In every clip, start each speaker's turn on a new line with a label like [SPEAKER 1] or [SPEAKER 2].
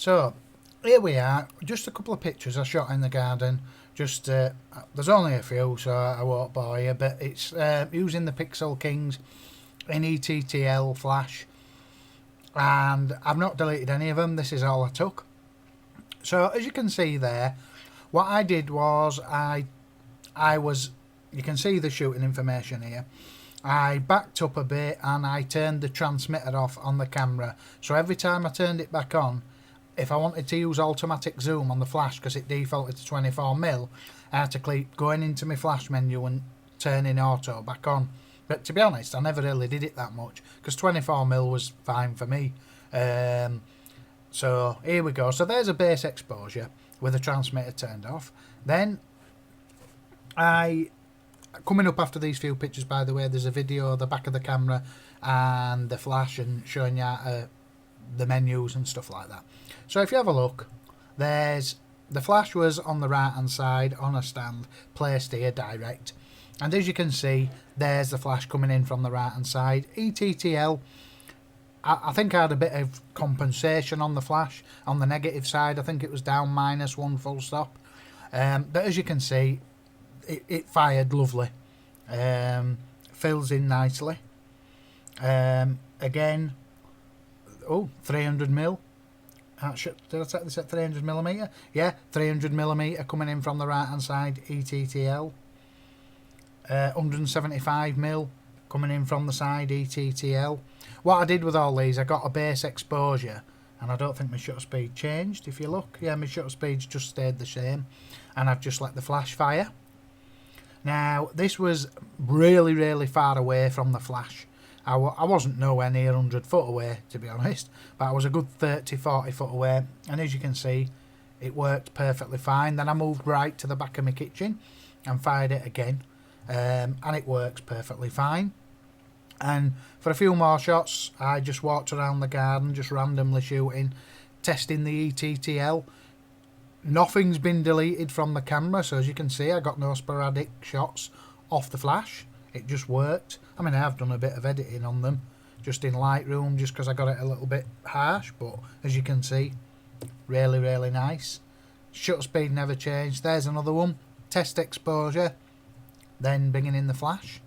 [SPEAKER 1] So here we are, just a couple of pictures I shot in the garden. Just there's only a few, so I won't bore you, but it's using the Pixel Kings in ETTL flash, and I've not deleted any of them. This is all I took. So as you can see there, what I did was I was, you can see the shooting information here. I backed up a bit and I turned the transmitter off on the camera, so every time I turned it back on, if I wanted to use automatic zoom on the flash, because it defaulted to 24mm, I had to keep going into my flash menu and turning auto back on. But to be honest, I never really did it that much, because 24mm was fine for me. So here we go. So there's a base exposure with the transmitter turned off. Then coming up after these few pictures, by the way, there's a video of the back of the camera and the flash and showing you the menus and stuff like that. So if you have a look, there's the flash was on the right hand side on a stand placed here direct, and as you can see, there's the flash coming in from the right hand side. ETTL, I think I had a bit of compensation on the flash on the negative side. I think it was down -1 full stop, but as you can see, it fired lovely. Fills in nicely. Again, 300mm. Did I set this at 300mm? Yeah, 300mm coming in from the right hand side, ETTL. 175mm coming in from the side, ETTL. What I did with all these, I got a base exposure, and I don't think my shutter speed changed. If you look, yeah, my shutter speed's just stayed the same, and I've just let the flash fire. Now, this was really, really far away from the flash. I wasn't nowhere near 100 foot away, to be honest, but I was a good 30-40 foot away, and as you can see, it worked perfectly fine. Then I moved right to the back of my kitchen and fired it again, and it works perfectly fine. And for a few more shots, I just walked around the garden, just randomly shooting, testing the ETTL. Nothing's been deleted from the camera, so as you can see, I got no sporadic shots off the flash. It just worked. I mean, I have done a bit of editing on them, just in Lightroom, just because I got it a little bit harsh, but as you can see, really, really nice. Shutter speed never changed. There's another one. Test exposure, then bringing in the flash,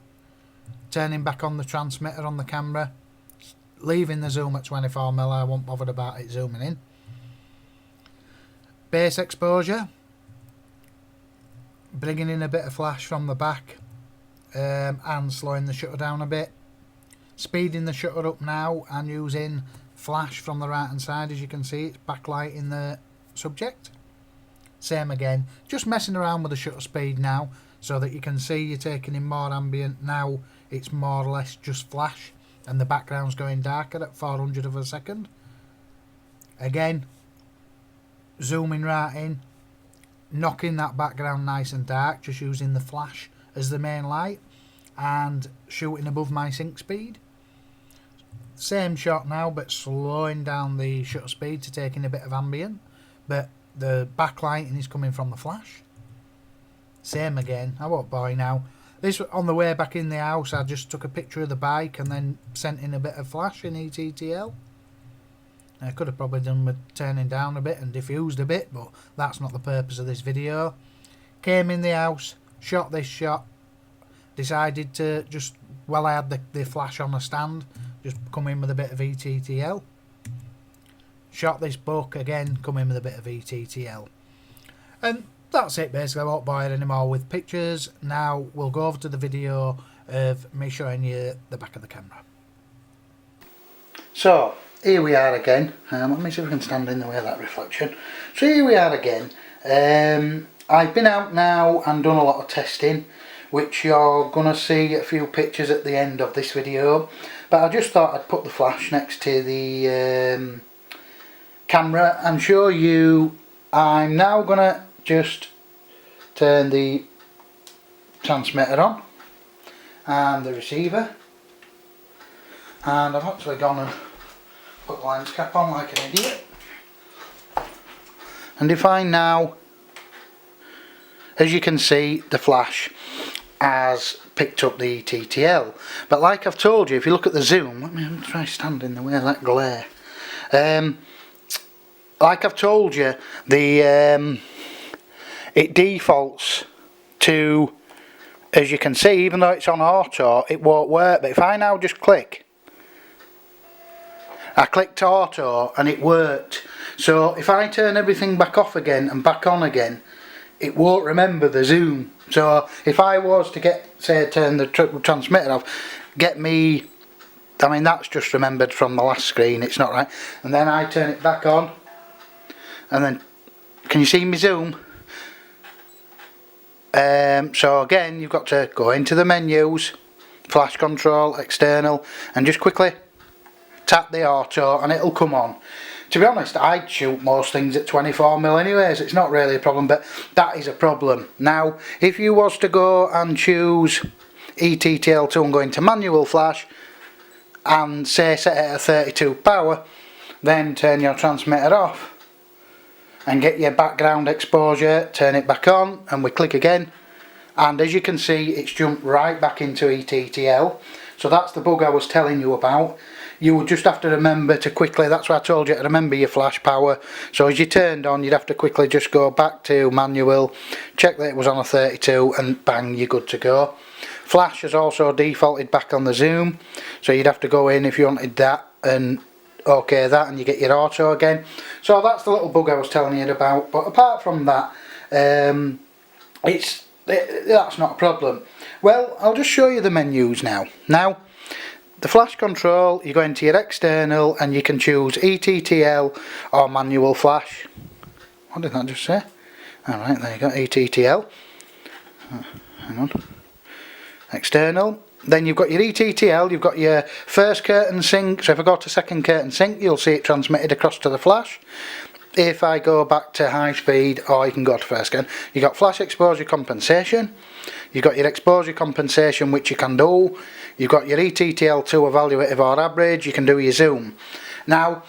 [SPEAKER 1] turning back on the transmitter on the camera, leaving the zoom at 24mm. I wasn't bothered about it zooming in. Base exposure, bringing in a bit of flash from the back, and slowing the shutter down a bit. Speeding the shutter up now and using flash from the right hand side. As you can see, it's backlighting the subject. Same again, just messing around with the shutter speed now so that you can see you're taking in more ambient. Now it's more or less just flash and the background's going darker at 400 of a second. Again, zooming right in, knocking that background nice and dark, just using the flash as the main light and shooting above my sync speed. Same shot now, but slowing down the shutter speed to take in a bit of ambient, but the backlighting is coming from the flash. Same again, I won't bore you now. This, on the way back in the house, I just took a picture of the bike and then sent in a bit of flash in ETTL. I could have probably done with turning down a bit and diffused a bit, but that's not the purpose of this video. Came in the house, shot this shot, decided to just, well, I had the flash on a stand, just come in with a bit of ETTL. Shot this book, again, come in with a bit of ETTL. And that's it basically. I won't bore you anymore with pictures. Now we'll go over to the video of me showing you the back of the camera. So here we are again. Let me see if I can stand in the way of that reflection. So here we are again. I've been out now and done a lot of testing, which you're going to see a few pictures at the end of this video. But I just thought I'd put the flash next to the camera and show you. I'm now going to just turn the transmitter on and the receiver. And I've actually gone and put the lens cap on like an idiot. And if I now, as you can see, the flash has picked up the ETTL. But like I've told you, if you look at the zoom, let me try stand in the way of that glare. like I've told you, it defaults to, as you can see, even though it's on auto, it won't work. But if I now just click, I clicked auto and it worked. So if I turn everything back off again and back on again, it won't remember the zoom. So if I was to turn the transmitter off, get me, I mean that's just remembered from the last screen, it's not right. And then I turn it back on, and then, can you see me zoom? So again, you've got to go into the menus, flash control, external, and just quickly tap the auto and it'll come on. To be honest, I'd shoot most things at 24mm anyways, it's not really a problem, but that is a problem. Now, if you was to go and choose ETTL2 and go into manual flash, and say set it at 32 power, then turn your transmitter off, and get your background exposure, turn it back on, and we click again, and as you can see it's jumped right back into ETTL. So that's the bug I was telling you about. You would just have to remember to quickly, that's why I told you to remember your flash power. So as you turned on, you'd have to quickly just go back to manual, check that it was on a 32, and bang, you're good to go. Flash has also defaulted back on the zoom, so you'd have to go in if you wanted that and OK that, and you get your auto again. So that's the little bug I was telling you about. But apart from that, that's not a problem. Well, I'll just show you the menus now. Now, the flash control, you go into your external and you can choose ETTL or manual flash. What did that just say? Alright, there you go, ETTL. Hang on. External. Then you've got your ETTL, you've got your first curtain sync. So if I go to second curtain sync, you'll see it transmitted across to the flash. If I go back to high speed, or you can go to first curtain, you've got flash exposure compensation. You've got your exposure compensation, which you can do. You've got your ETTL2 evaluative or average, you can do your zoom. Now,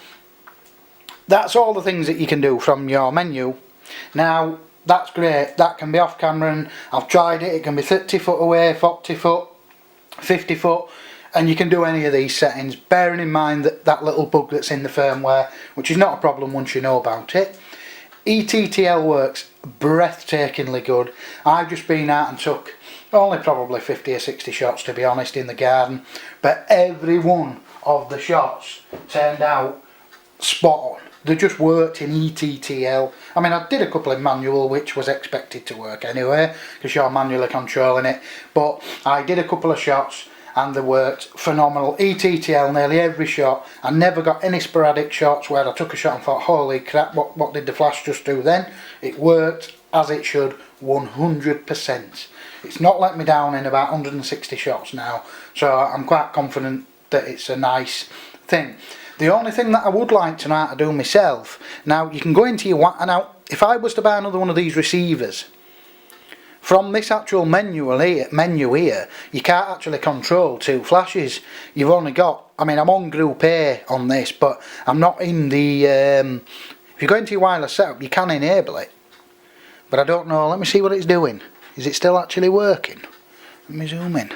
[SPEAKER 1] that's all the things that you can do from your menu. Now, that's great, that can be off camera, and I've tried it, it can be 30 foot away, 40 foot, 50 foot, and you can do any of these settings, bearing in mind that little bug that's in the firmware, which is not a problem once you know about it. ETTL works breathtakingly good. I've just been out and took only probably 50 or 60 shots, to be honest, in the garden, but every one of the shots turned out spot on. They just worked in ETTL. I mean, I did a couple in manual, which was expected to work anyway, because you're manually controlling it, but I did a couple of shots and they worked phenomenal. ETTL nearly every shot. I never got any sporadic shots where I took a shot and thought, holy crap, what did the flash just do then? It worked as it should, 100%. It's not let me down in about 160 shots now, so I'm quite confident that it's a nice thing. The only thing that I would like to know how to do myself, now you can go into your, now if I was to buy another one of these receivers, from this actual menu here, you can't actually control two flashes. You've only got, I mean, I'm on Group A on this, but I'm not in the, if you go into your wireless setup, you can enable it. But I don't know, let me see what it's doing. Is it still actually working? Let me zoom in.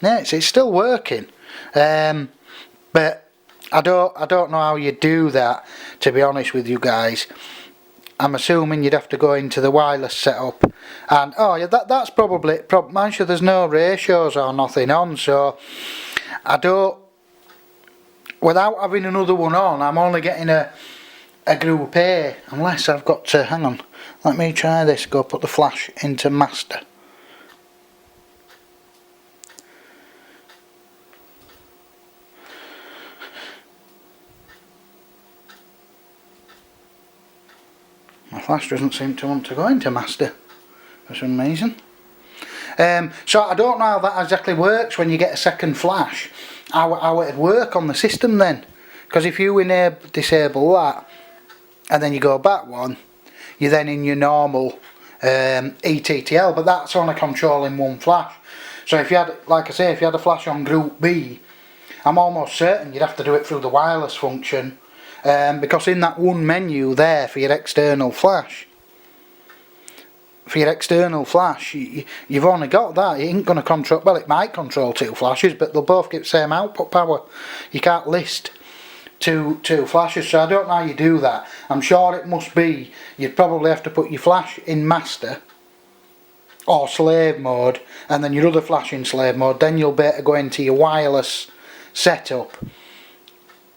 [SPEAKER 1] No, it's still working. But I don't know how you do that, to be honest with you guys. I'm assuming you'd have to go into the wireless setup, and oh yeah, that's probably I'm sure there's no ratios or nothing on, so I don't, without having another one on, I'm only getting a Group A, unless I've got to, hang on, let me try this, go put the flash into master. My flash doesn't seem to want to go into master for some reason. So I don't know how that exactly works when you get a second flash, how it'd work on the system then. Because if you disable that and then you go back one, you're then in your normal ETTL, but that's only controlling one flash. So if you had, like I say, if you had a flash on Group B, I'm almost certain you'd have to do it through the wireless function. Because in that one menu there for your external flash, you've only got that. It ain't going to control, well, it might control two flashes, but they'll both get the same output power. You can't list two flashes, so I don't know how you do that. I'm sure it must be, you'd probably have to put your flash in master or slave mode, and then your other flash in slave mode, then you'll be able to go into your wireless setup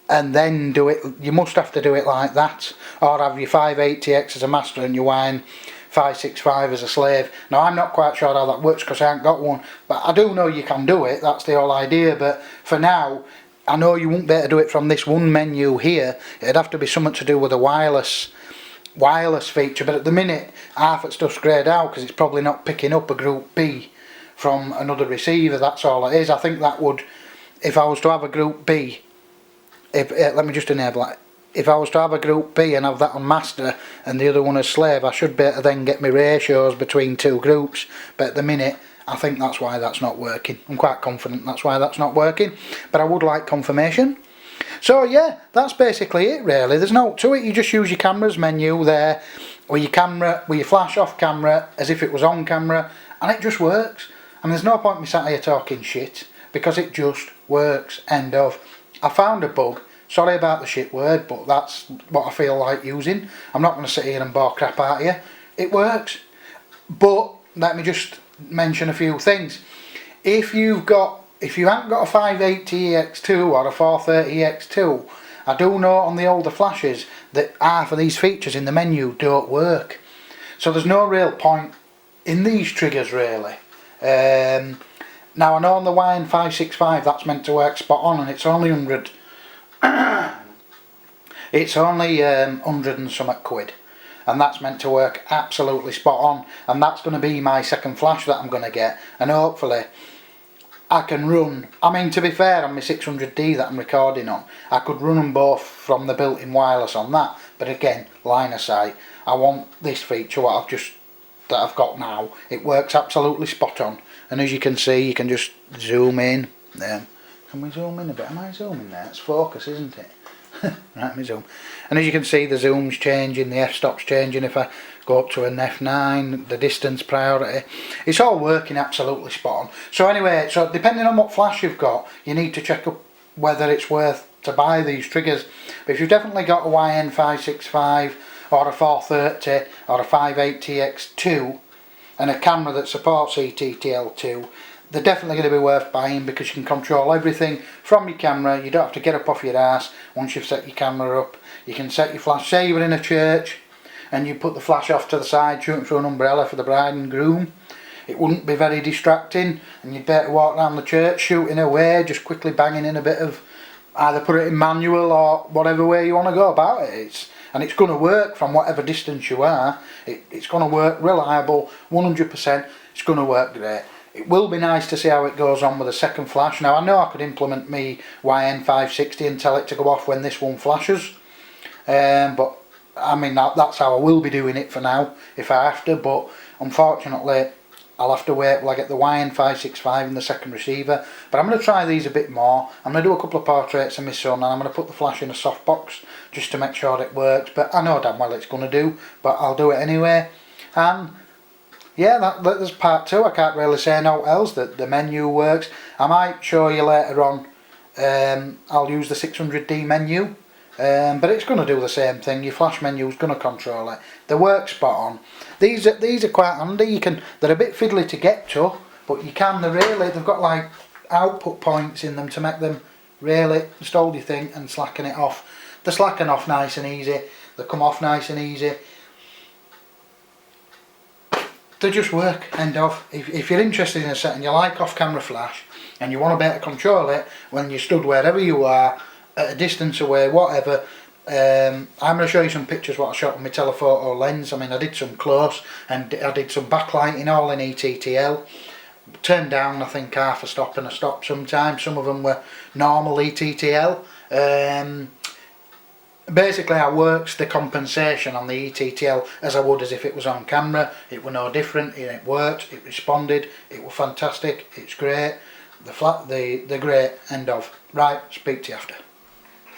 [SPEAKER 1] and then do it. You must have to do it like that, or have your 580X as a master and your Wine 565 as a slave. Now I'm not quite sure how that works because I haven't got one, but I do know you can do it. That's the whole idea. But for now, I know you won't be able to do it from this one menu here. It'd have to be something to do with a wireless feature, but at the minute half its stuff's greyed out because it's probably not picking up a Group B from another receiver. That's all it is. I think that would, if I was to have a Group B, let me just enable that. If I was to have a Group B and have that on master and the other one as slave, I should be able to then get my ratios between two groups, but at the minute I think that's why that's not working. I'm quite confident that's why that's not working, but I would like confirmation. So yeah, that's basically it really. There's no to it. You just use your cameras menu there, with your camera, with your flash off camera as if it was on camera, and it just works. And there's no point me sat here talking shit because it just works. End of. I found a bug. Sorry about the shit word, but that's what I feel like using. I'm not going to sit here and bore crap out of you. It works. But let me just mention a few things. If you haven't got a 580EX2 or a 430EX2, I do know on the older flashes that half of these features in the menu don't work. So there's no real point in these triggers really. Now I know on the Wine 565 that's meant to work spot on, and it's only 100. It's only 100 and something quid, and that's meant to work absolutely spot on, and that's going to be my second flash that I'm going to get, and hopefully I can run, I mean to be fair, on my 600D that I'm recording on, I could run them both from the built-in wireless on that, but again, line of sight, I want this feature that I've got now. It works absolutely spot on, and as you can see, you can just zoom in. Can we zoom in a bit? Am I zooming there? It's focus, isn't it? Right, let me zoom. And as you can see, the zoom's changing, the f-stop's changing. If I go up to an f9, the distance priority, it's all working absolutely spot on. So anyway, so depending on what flash you've got, you need to check up whether it's worth to buy these triggers. But if you've definitely got a YN565 or a 430 or a 580X2 and a camera that supports ETTL2, they're definitely going to be worth buying because you can control everything from your camera. You don't have to get up off your ass once you've set your camera up. You can set your flash, say you're in a church and you put the flash off to the side shooting through an umbrella for the bride and groom. It wouldn't be very distracting, and you'd better walk around the church shooting away, just quickly banging in a bit of, either put it in manual or whatever way you want to go about it. And it's going to work from whatever distance you are. It's going to work reliable, 100%. It's going to work great. It will be nice to see how it goes on with a second flash. Now I know I could implement me YN560 and tell it to go off when this one flashes, but I mean that's how I will be doing it for now if I have to, but unfortunately I'll have to wait till I get the YN565 in the second receiver. But I'm going to try these a bit more. I'm going to do a couple of portraits of my son, and I'm going to put the flash in a softbox just to make sure it works, but I know damn well it's going to do, but I'll do it anyway. And yeah, there's part two. I can't really say no else. That the menu works. I might show you later on. I'll use the 600D menu, but it's going to do the same thing. Your flash menu is going to control it. They work spot on. These are quite handy. They're a bit fiddly to get to, but they've got like output points in them to make them really just hold your thing and slacken it off. They slacken off nice and easy. They come off nice and easy. They just work, end of. If you're interested in a set and you like off-camera flash and you want to be able to control it when you're stood wherever you are, at a distance away, whatever, I'm going to show you some pictures what I shot with my telephoto lens. I mean, I did some close and I did some backlighting all in ETTL. Turned down I think half a stop and a stop sometimes. Some of them were normal ETTL. Basically I worked the compensation on the ETTL as I would as if it was on camera. It were no different, it worked, it responded, it was fantastic, it's great, the great, end of. Right, speak to you after.